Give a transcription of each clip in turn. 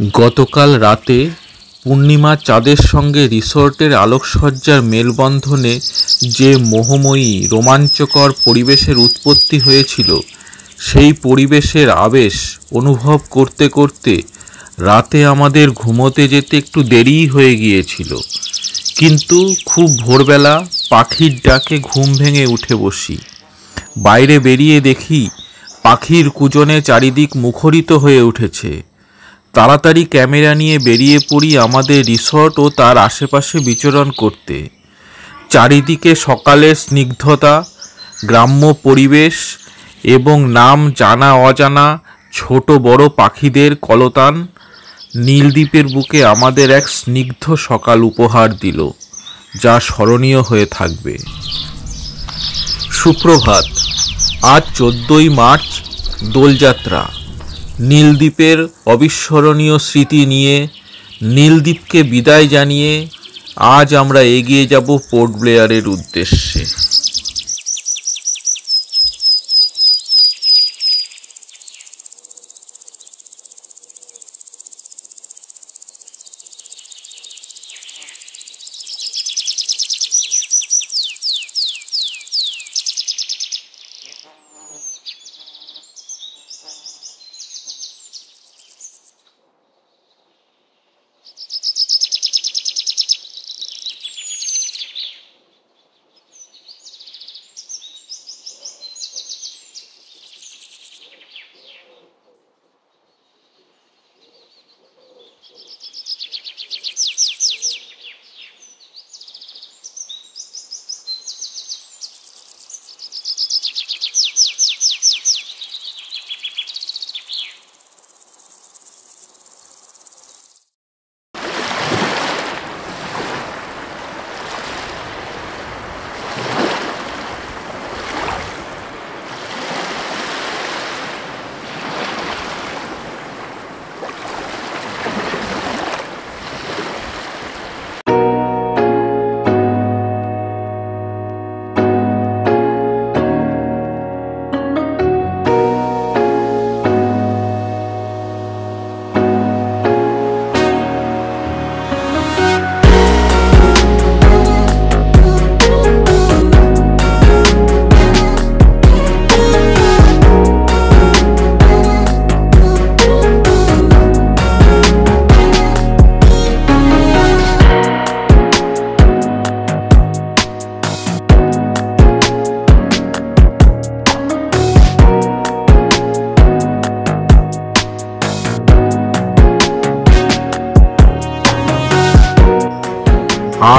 গতকাল রাতে পূর্ণিমা চাঁদের সঙ্গে রিসোর্টের আলোকসজ্জার মেলবন্ধনে যে মোহময়ী রোমাঞ্চকর পরিবেশের উৎপত্তি হয়েছিল, সেই পরিবেশের আবেশ অনুভব করতে করতে রাতে আমাদের ঘুমোতে যেতে একটু দেরিই হয়ে গিয়েছিল। কিন্তু খুব ভোরবেলা পাখির ডাকে ঘুম ভেঙে উঠে বসি। বাইরে বেরিয়ে দেখি পাখির কুজনে চারিদিক মুখরিত হয়ে উঠেছে। তাড়াতাড়ি ক্যামেরা নিয়ে বেরিয়ে পড়ি আমাদের রিসর্ট ও তার আশেপাশে বিচরণ করতে। চারিদিকে সকালের স্নিগ্ধতা, গ্রাম্য পরিবেশ এবং নাম জানা অজানা ছোট বড় পাখিদের কলতান নীলদ্বীপের বুকে আমাদের এক স্নিগ্ধ সকাল উপহার দিল, যা স্মরণীয় হয়ে থাকবে। সুপ্রভাত। আজ 14ই মার্চ, দোলযাত্রা। নীলদ্বীপের অবিস্মরণীয় স্মৃতি নিয়ে, নীলদ্বীপকে বিদায় জানিয়ে আজ আমরা এগিয়ে যাব পোর্ট ব্লেয়ারের উদ্দেশ্যে।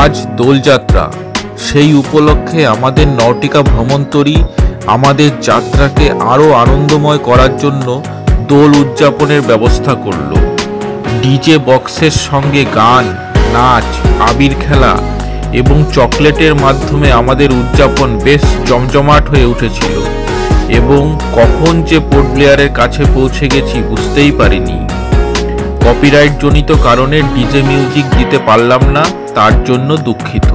আজ দোলযাত্রা। সেই উপলক্ষে আমাদের নটিকা ভ্রমণতরী আমাদের যাত্রাকে আরও আনন্দময় করার জন্য দোল উদযাপনের ব্যবস্থা করল। ডিজে বক্সের সঙ্গে গান, নাচ, আবির খেলা এবং চকলেটের মাধ্যমে আমাদের উদযাপন বেশ জমজমাট হয়ে উঠেছিল এবং কখন যে পোর্ট ব্লেয়ারের কাছে পৌঁছে গেছি বুঝতেই পারিনি। কপিরাইট জনিত কারণে ডিজে মিউজিক দিতে পারলাম না, তার জন্য দুঃখিত।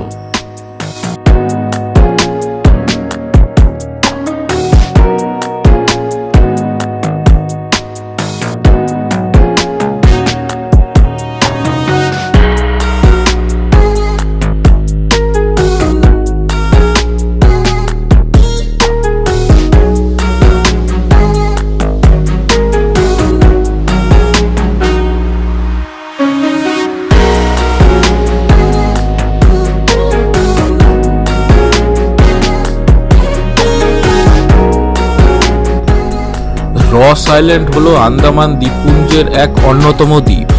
রস আইল্যান্ড হল আন্দামান দ্বীপপুঞ্জের এক অন্যতম দ্বীপ।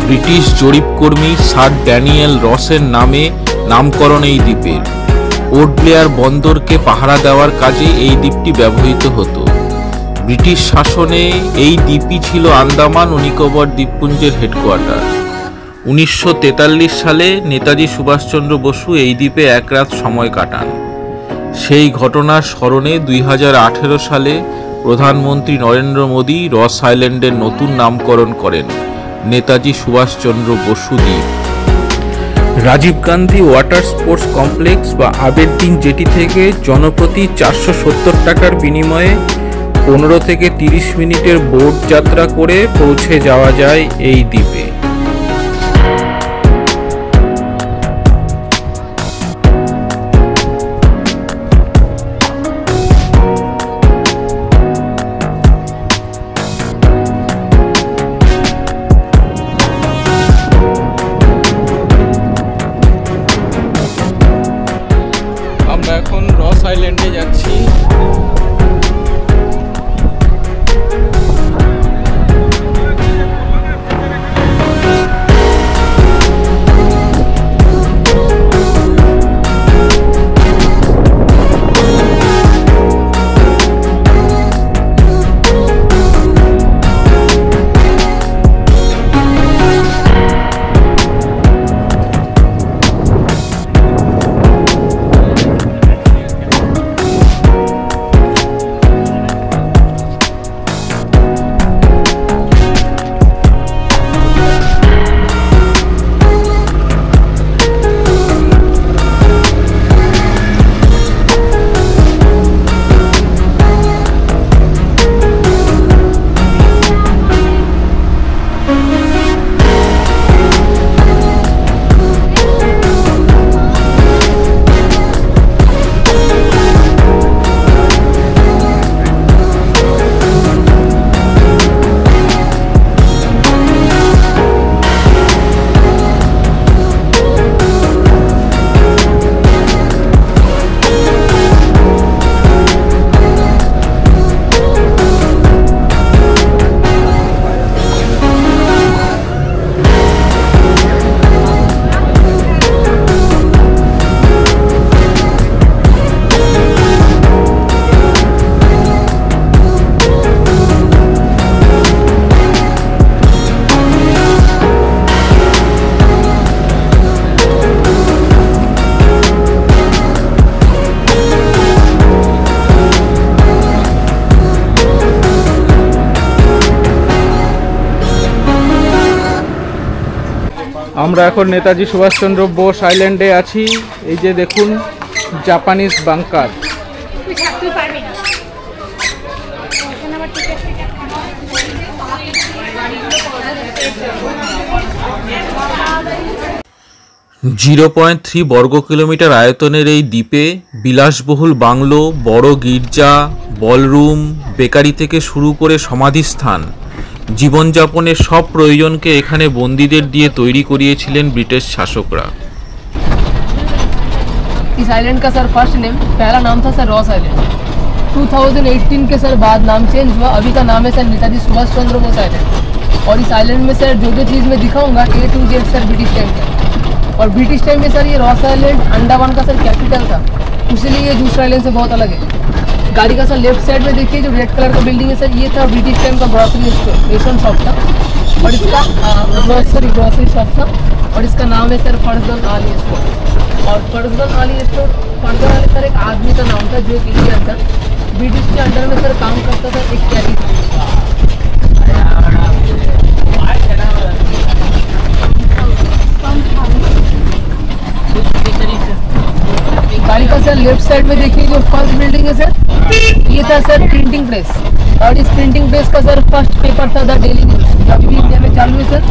ব্রিটিশ জরিপকর্মী স্যার ড্যানিয়েল রসের নামে নামকরণ এই দ্বীপের। পোর্ট ব্লেয়ার বন্দরকে পাহারা দেওয়ার কাজে এই দ্বীপটি ব্যবহৃত হতো। ব্রিটিশ শাসনে এই দ্বীপই ছিল আন্দামান ও নিকোবর দ্বীপপুঞ্জের হেডকোয়ার্টার। 1943 সালে নেতাজি সুভাষচন্দ্র বসু এই দ্বীপে এক রাত সময় কাটান। সেই ঘটনার স্মরণে 2018 সালে প্রধানমন্ত্রী নরেন্দ্র মোদী রস আইল্যান্ডের নতুন নামকরণ করেন নেতাজি সুভাষচন্দ্র বসু দ্বীপ। Rajiv Gandhi water sports complex বা আবেরদিন জেটি থেকে জনপ্রতি 470 টাকার বিনিময়ে 15 থেকে 30 মিনিটের বোট যাত্রা করে পৌঁছে যাওয়া যায় এই দ্বীপে। আমরা এখন রস আইল্যান্ডে যাচ্ছি। আমরা এখন নেতাজি সুভাষচন্দ্র বোস আইল্যান্ডে আছি। এই যে দেখুন জাপানিজ বাংকার। 0.3 বর্গ কিলোমিটার আয়তনের এই দ্বীপে বিলাসবহুল বাংলো, বড় গির্জা, বলরুম, বেকারি থেকে শুরু করে সমাধিস্থান, জীবনযাপনের সব প্রয়োজনকে এখানে বন্দীদের দিয়ে তৈরি করিয়েছিলেন ব্রিটিশ শাসকরা। इस आइलैंड का सर फर्स्ट नेम, पहला नाम था सर रॉस आइलैंड। 2018 के सर बाद नाम चेंज हुआ, अभी का नाम है सर नेताजी सुभाष चंद्र बोस आइलैंड। और इस आइलैंड में सर जो चीज़ मैं दिखाऊंगा A to Z sir British time का। और ब्रिटिश टाइम में सर ये रॉस आइलैंड अंडमान का सर कैपिटल था, इसलिए ये दूसरे आइलैंड से बहुत अलग है। गाड़ी का सर लेफ्ट साइड में देखिए जो रेड कलर का बिल्डिंग है सर, ये था ब्रिटिश टाइम का ग्रॉसरी स्टोर, रेशन शॉप था। और इसका ग्रॉसरी शॉप था और इसका नाम है सर फर्जन आली स्टोर। और फर्जन आली स्टोर, फर्जन आली सर एक आदमी का नाम था जो एक इंडियन था, ब्रिटिश के अंडर में सर काम करता था, एक कैदी था। गाड़ी का सर लेफ्ट साइड में देखिए जो फर्स्ट बिल्डिंग है सर, ये था सर प्रिंटिंग प्रेस। और इस प्रिंटिंग प्रेस का सर फर्स्ट पेपर था द डेली न्यूज, जो अभी भी इंडिया में चालू है सर,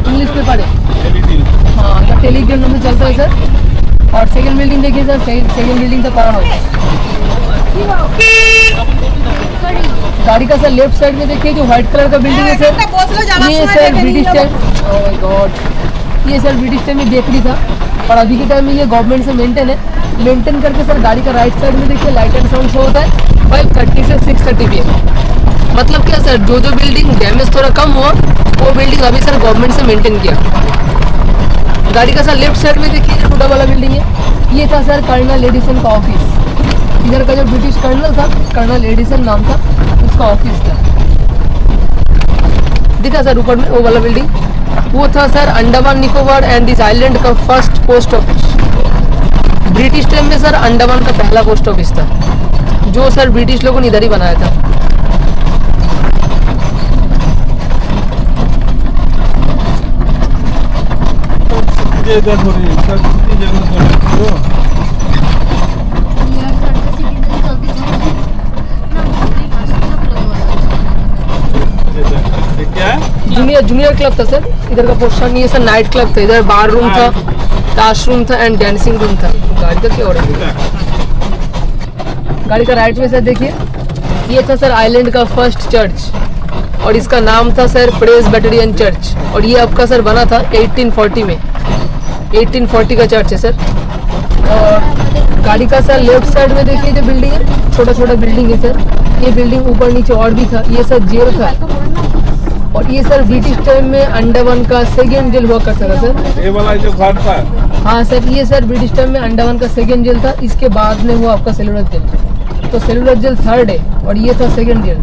इंग्लिश पेपर है। हाँ, या टेलीग्राम नाम से चलता है सर। और सेकंड बिल्डिंग देखिए सर, सेकंड बिल्डिंग था पावर हाउस। गाड़ी का सर लेफ्ट साइड में देखिए जो व्हाइट कलर का बिल्डिंग है सर, ये sir British time, oh my God, ये सर ब्रिटिश टाइम में बेकरी था। और अभी के टाइम में ये गवर्नमेंट से मेंटेन है। मेंटेन करके सर गाड़ी का राइट साइड में देखिए लाइट एंड साउंड शो होता है 530 से 630 PM। मतलब क्या सर, जो बिल्डिंग डैमेज थोड़ा कम हुआ वो बिल्डिंग अभी सर गवर्नमेंट से मेंटेन किया। गाड़ी का सर लेफ्ट साइड में देखिए टूटा वाला बिल्डिंग है, ये था सर कर्नल एडिसन का ऑफिस। इधर का जो ब्रिटिश कर्नल था, कर्नल एडिसन नाम था, उसका ऑफिस था। दिखा सर ऊपर में वो वाला बिल्डिंग, वो था sir Andaman Nicobar and this island का first post office. British time में सर अंडमान का पहला पोस्ट ऑफिस था, जो सर ब्रिटिश लोगों ने इधर ही बनाया था। ये जूनियर क्लब था सर, इधर का पोर्शन ये सर नाइट क्लब था, इधर बार रूम था, टास्क रूम था एंड डांसिंग रूम था। गाड़ी का क्या हो रहा है? गाड़ी का राइट में सर देखिए, ये था सर आइलैंड का फर्स्ट चर्च और इसका नाम था सर प्रेस बैटेरियन चर्च, और ये आपका सर बना था 1840 में, 1840 का चर्च है सर। और गाड़ी का सर लेफ्ट साइड में देखिए जो बिल्डिंग है, छोटा छोटा बिल्डिंग है सर, ये बिल्डिंग ऊपर नीचे और भी था, ये सर जेल था। और ये सर ब्रिटिश टाइम में अंडमान का सेकेंड जेल हुआ करता था सर। ये वाला जो घर था, हाँ सर, ये सर ब्रिटिश टाइम में अंडमान का सेकेंड जेल था, इसके बाद में हुआ आपका सेलुलर जेल। तो सेलुलर जेल थर्ड है और ये था सेकेंड जेल।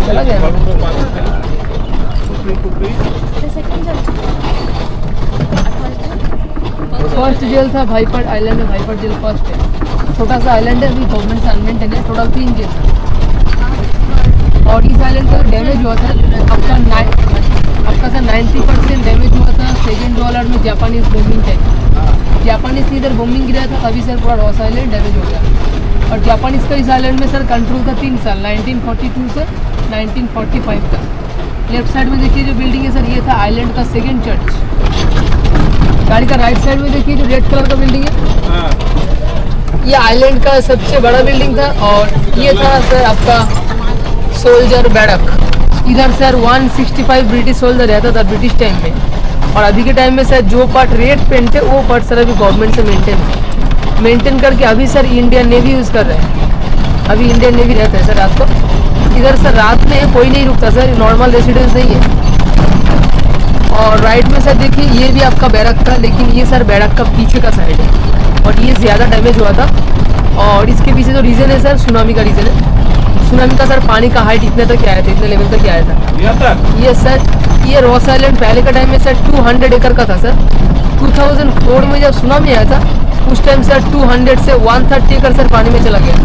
चला गया फर्स्ट जेल था वाइपर आइलैंड में, वाइपर जेल फर्स्ट है, छोटा सा आइलैंड है, अभी गवर्नमेंट से अनमेंटेन है, टोटल 3 जेल था। और इस आइलैंड का डैमेज हुआ था आपका सर 90% डैमेज हुआ था सेकेंड डॉलर में जापानीज बोम्बिंग टाइम। जापानीज ने इधर बोम्बिंग गिरा था, तभी सर पूरा रॉस आइलैंड डैमेज हो गया। और जापानीज का इस आइलैंड में सर कंट्रोल था 3 साल, 1942 से 1945 तक। लेफ्ट साइड में देखिए जो बिल्डिंग है सर, ये था आइलैंड का सेकेंड चर्च। गाड़ी का राइट साइड में देखिए जो रेड कलर का बिल्डिंग है, ये आइलैंड का सबसे बड़ा बिल्डिंग था। और ये था सर आपका सोल्जर बैरक। इधर सर 165 ब्रिटिश सोल्जर रहता था ब्रिटिश टाइम में। और अभी के टाइम में सर जो पार्ट रेड पेंट है वो पार्ट सर अभी गवर्नमेंट से मेंटेन करके अभी सर इंडियन नेवी यूज़ कर रहे हैं। अभी इंडियन नेवी रहता है सर रात को। इधर सर रात में कोई नहीं रुकता सर, नॉर्मल रेसिडेंस नहीं है। और राइट में सर देखिए ये भी आपका बैरक था, लेकिन ये सर बैरक का पीछे का साइड है और ये ज़्यादा डैमेज हुआ था। और इसके पीछे जो रीज़न है सर सुनामी का रीज़न है। सुनामी का सर पानी का हाइट इतने तक आया था, इतने लेवल तक आया था। ये सर ये रॉस आइलैंड पहले का टाइम में सर 200 एकड़ का था सर। 2004 में जब सुनामी आया था उस टाइम सर 200 से 130 एकड़ सर पानी में चला गया।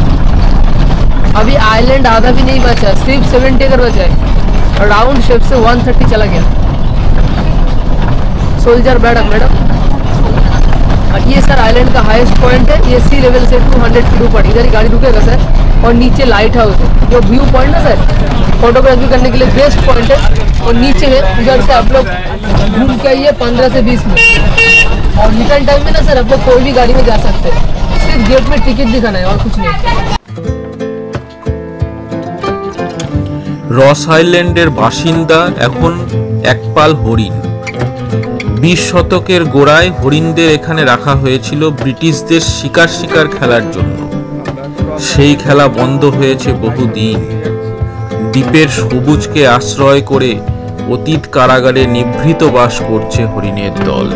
अभी आइलैंड आधा भी नहीं बचा, सिर्फ 70 एकड़ बचा है। राउंड शेप से 130 चला गया। Soldier barrack madam. और ये सर आइलैंड का हाईएस्ट पॉइंट है, ये सी लेवल से 200 फीट ऊपर। इधर ही गाड़ी रुकेगा सर। और नीचे लाइट हाउस है, जो व्यू पॉइंट है सर फोटोग्राफी करने के लिए बेस्ट पॉइंट है। और नीचे है, उधर से आप लोग घूम के आइए 15 से 20 मिनट। और रिटर्न टाइम में ना सर आप लोग कोई भी गाड़ी में जा सकते हैं, सिर्फ गेट में टिकट दिखाना है और कुछ नहीं। রস আইল্যান্ডের বাসিন্দা এখন একপাল হরিণ। 20 শতকের গোড়ায় হরিণদের এখানে রাখা হয়েছিল ব্রিটিশদের শিকার খেলার জন্য। সেই খেলা বন্ধ হয়েছে বহুদিন। দ্বীপের সবুজকে আশ্রয় করে অতীত কারাগারে নিভৃত বাস করছে হরিণের দল।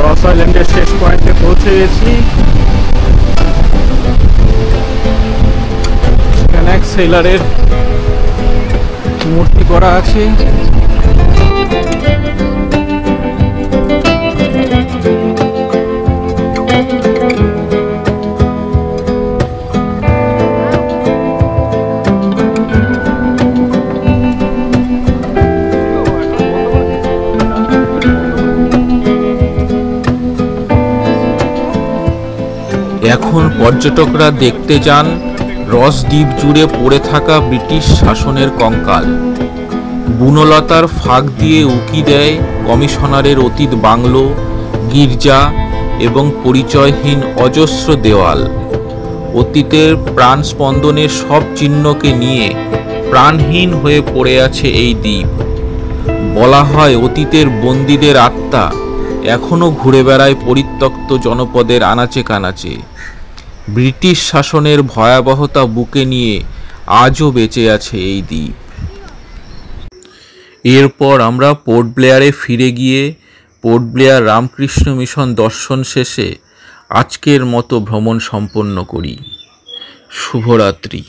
রস আইল্যান্ডের শেষ পয়েন্টে পৌঁছে গেছি। এখানে এক সেলারের মূর্তি করা আছে। এখন পর্যটকরা দেখতে যান রস দ্বীপ জুড়ে পড়ে থাকা ব্রিটিশ শাসনের কঙ্কাল। বুনলতার ফাঁক দিয়ে উকি দেয় কমিশনারের অতীত বাংলো, গির্জা এবং পরিচয়হীন অজস্র দেওয়াল। অতীতের প্রাণ স্পন্দনের সব চিহ্নকে নিয়ে প্রাণহীন হয়ে পড়ে আছে এই দ্বীপ। বলা হয় অতীতের বন্দীদের আত্মা এখনো ঘুরে বেড়ায় পরিত্যক্ত জনপদের আনাচে কানাচে। ব্রিটিশ শাসনের ভয়াবহতা বুকে নিয়ে আজও বেঁচে আছে এই দ্বীপ। এরপর আমরা পোর্ট ব্লেয়ারে ফিরে গিয়ে পোর্ট ব্লেয়ার রামকৃষ্ণ মিশন দর্শন শেষে আজকের মতো ভ্রমণ সম্পন্ন করি। শুভরাত্রি।